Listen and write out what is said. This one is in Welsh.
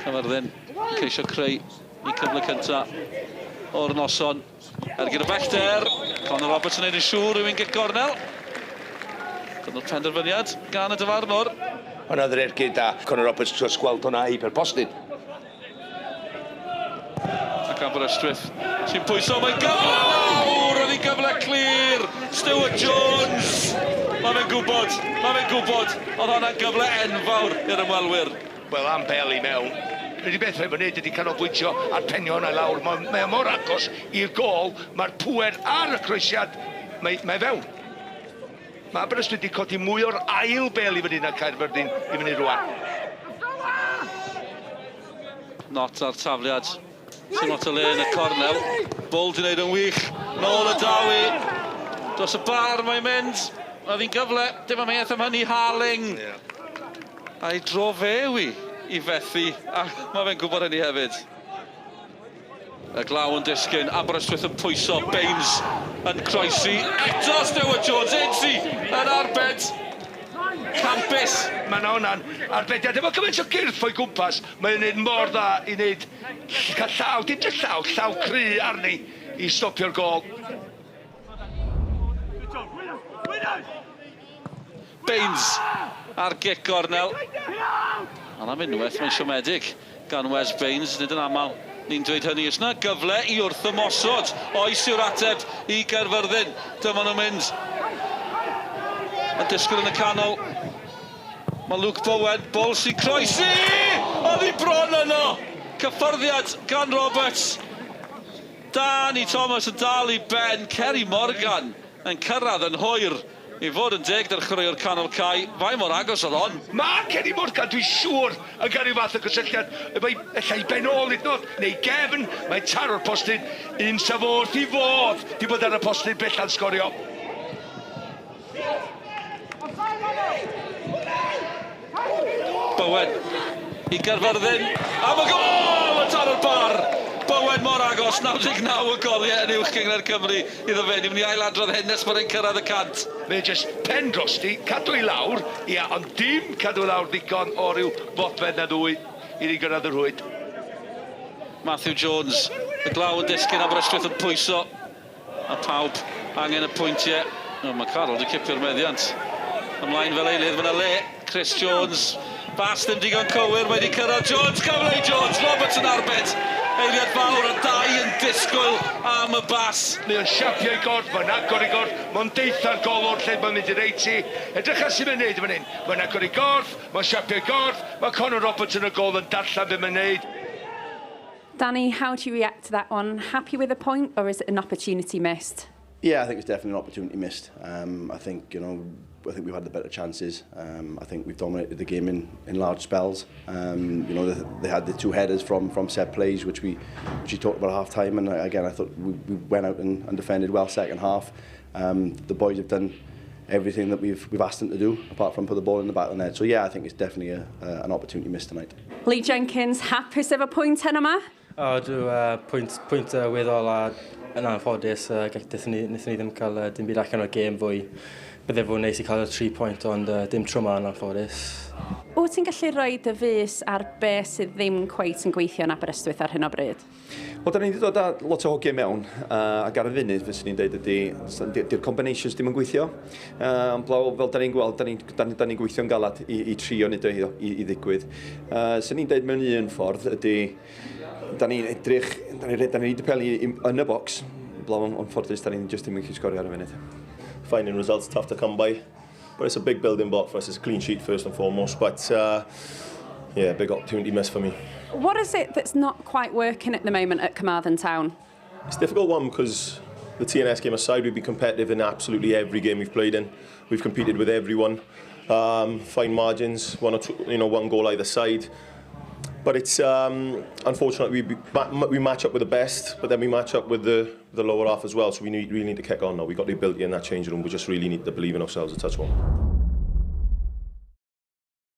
Cyfyrddin, ceisio creu i cyfle cynta o'r noson. Gyda bellter, Conor Roberts yn neud yn siŵr rhywun get gornel. Dyna'r penderfyniad gan y dyfarnwr. Hwna ddre'r gyda Conor Roberts trwy'r sgweld hwnna i per postyn. Ac Aberystwyth sy'n pwyso, mae'n gyfle lawr, oedd hi gyfle clir. Stuart Jones, mae fe'n gwybod, oedd hwnna'n gyfle enfawr i'r ymwelwyr. Wel, am bel i mewn. Rydw i beth rhaid wneud ydy canolbwyntio a'r penio hwnna lawr. Mae mor agos i'r gol, mae'r pwer ar y croesiad, mae fewn. Mae Aberystwyth wedi codi mwy o'r ail bel i fyny na Caerfyrddin i fyny rwan. Not ar tafliad. Sy'n not o le yn y cornel. Bull di wneud yn wych. Nôl y Dawi. Dros y bar mae'n mynd. Oedd hi'n gyfle. Dim am eith am hynny Harling. A'i dro fe i fethu. A mae fe'n gwybod hynny hefyd. Y glaw yn disgyn. Aberystwyth yn pwyso. Baines yn croesi. Eto Stuart Jones. Insi yn arbed. Campus. Mae hwnna'n arbediad. Efo gymaint o gyrff o'i gwmpas, mae'n gwneud mor dda i wneud cael llaw, dim just llaw cry arni i stopio'r gol. Baines ar gic gornel. Anam unwaith, mae'n siomedig gan Wes Baines, nid yn aml. Ni'n dweud hynny, ys na gyfle i wrth ymosod. Oes yw'r ateb i Gaerfyrddin. Dyma nhw'n mynd. Yn disgwyl yn y canol. Mae Luke Bowen, Bull sy'n croesi! Oedd hi bron yno! Cyffyrddiad gan Roberts. Danny Thomas yn dal i ben. Kerry Morgan yn cyrraedd yn hwyr. I fod yn deg dar chreuo'r canol cae. Fai mor agos oedd hon. Mae Kerry Morgan, dwi'n siŵr, yn gael ryw fath o gysylltiad. Mae ellai ben ôl idnod, neu gefn. Mae taro'r postyn. Un safwrth i fod. Di bod ar y postyn bellan sgorio. Bowen i Gaerfyrddin. A mae gol yn taro'r bar. Bowen mor agos, 99 o goliau yn uwch Cyngor Cymru iddo fe. Ni'n mynd i ailadrodd hyn nes bod e'n cyrraedd y cant. Fe jyst pen drosti, cadw i lawr. Ia, ond dim cadw lawr ddigon o ryw fodfed na ddwy i ni gyrraedd y rhwyd. Matthew Jones, y glaw yn disgyn, Aberystwyth yn pwyso. A pawb angen y pwyntiau. Mae Carol wedi cipio'r meddiant. Ymlaen fel eilydd, fyna le. Chris Jones, Bas ddim digon cywir, mae wedi cyrraedd Jones, cyfle i Jones, Roberts yn arbed. Eiliad fawr a dau yn disgwyl am y Bas. Mae o'n siapio i gorff, mae'n agor i gorff, mae'n deitha'r golwr lle mae'n mynd i'r eiti. Edrych ar sy'n mynd neud fan hyn. Mae'n agor i gorff, mae'n siapio i gorff, mae Conor Roberts yn y gol yn darllen beth mae'n neud. Danny, how do you react to that one? Happy with the point, or is it an opportunity missed? Yeah, I think it's definitely an opportunity missed. I think, I think we've had the better chances. I think we've dominated the game in large spells. They had the two headers from set plays, which we talked about at half time, and again I thought we went out and defended well second half. The boys have done everything that we've asked them to do, apart from put the ball in the back of the net. So yeah, I think it's definitely an opportunity missed tonight. Lee Jenkins, hapus efo pwynt hyn yma? Dwi pwynt weddol a yn anffodus. Nethon ni ddim cael dim byd allan o'r gêm fwy. Bydde fod neis i cael y 3 point, ond dim tro ma yn anffodus. Wyt ti'n gallu rhoi dy fus ar beth sydd ddim cweit yn gweithio yn Aberystwyth ar hyn o bryd? Wel, da ni wedi dod â lot o hogiau mewn, ac ar y funud, fe sy'n ni'n dweud ydy, di'r combinations ddim yn gweithio. Ond blaw, fel da ni'n gweld, da ni'n gweithio'n galad i trio nid i ddigwydd. Sy'n ni'n dweud mewn un ffordd ydy, da ni'n edrych, da ni'n wedi peli yn y bocs, blaw o'n ffordus, da ni'n just ddim yn gallu sgorio ar y funud. Finding results tough to come by, but it's a big building block for us. It's a clean sheet first and foremost, but yeah, big opportunity miss for me. What is it that's not quite working at the moment at Carmarthen Town? It's a difficult one because the TNS game aside, we've been competitive in absolutely every game we've played in. We've competed with everyone, fine margins, one goal either side. But it's unfortunately we match up with the best, but then we match up with the lower half as well. So we really need to kick on now. We've got the ability in that changing room. We just really need to believe in ourselves to touch one.